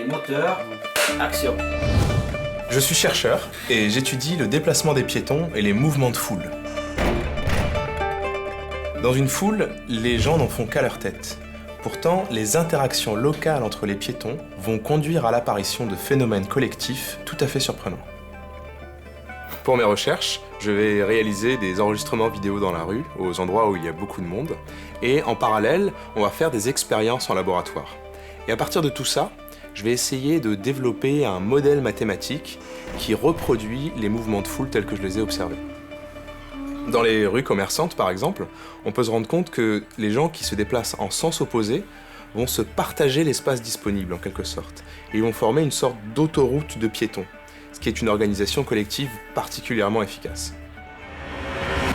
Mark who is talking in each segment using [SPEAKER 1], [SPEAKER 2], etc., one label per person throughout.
[SPEAKER 1] Allez, moteur, action.
[SPEAKER 2] Je suis chercheur et j'étudie le déplacement des piétons et les mouvements de foule. Dans une foule, les gens n'en font qu'à leur tête. Pourtant, les interactions locales entre les piétons vont conduire à l'apparition de phénomènes collectifs tout à fait surprenants. Pour mes recherches, je vais réaliser des enregistrements vidéo dans la rue, aux endroits où il y a beaucoup de monde, et en parallèle, on va faire des expériences en laboratoire. Et à partir de tout ça, je vais essayer de développer un modèle mathématique qui reproduit les mouvements de foule tels que je les ai observés. Dans les rues commerçantes, par exemple, on peut se rendre compte que les gens qui se déplacent en sens opposé vont se partager l'espace disponible, en quelque sorte, et ils vont former une sorte d'autoroute de piétons, ce qui est une organisation collective particulièrement efficace.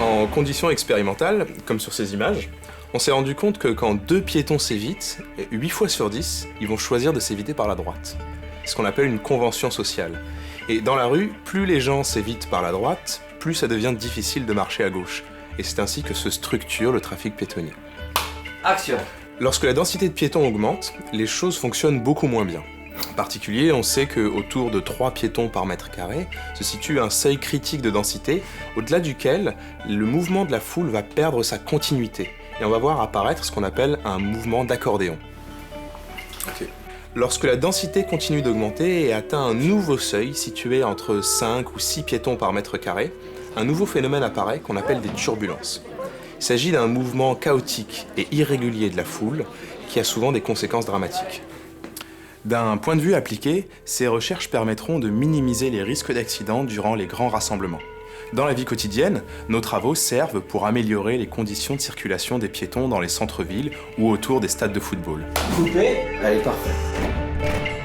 [SPEAKER 2] En conditions expérimentales, comme sur ces images, on s'est rendu compte que quand 2 piétons s'évitent, 8 fois sur 10, ils vont choisir de s'éviter par la droite. C'est ce qu'on appelle une convention sociale. Et dans la rue, plus les gens s'évitent par la droite, plus ça devient difficile de marcher à gauche. Et c'est ainsi que se structure le trafic piétonnier.
[SPEAKER 1] Action.
[SPEAKER 2] Lorsque la densité de piétons augmente, les choses fonctionnent beaucoup moins bien. En particulier, on sait qu'autour de 3 piétons par mètre carré se situe un seuil critique de densité, au-delà duquel le mouvement de la foule va perdre sa continuité. Et on va voir apparaître ce qu'on appelle un mouvement d'accordéon. Okay. Lorsque la densité continue d'augmenter et atteint un nouveau seuil situé entre 5 ou 6 piétons par mètre carré, un nouveau phénomène apparaît qu'on appelle des turbulences. Il s'agit d'un mouvement chaotique et irrégulier de la foule qui a souvent des conséquences dramatiques. D'un point de vue appliqué, ces recherches permettront de minimiser les risques d'accidents durant les grands rassemblements. Dans la vie quotidienne, nos travaux servent pour améliorer les conditions de circulation des piétons dans les centres-villes ou autour des stades de football.
[SPEAKER 1] Coupé, allez, parfait.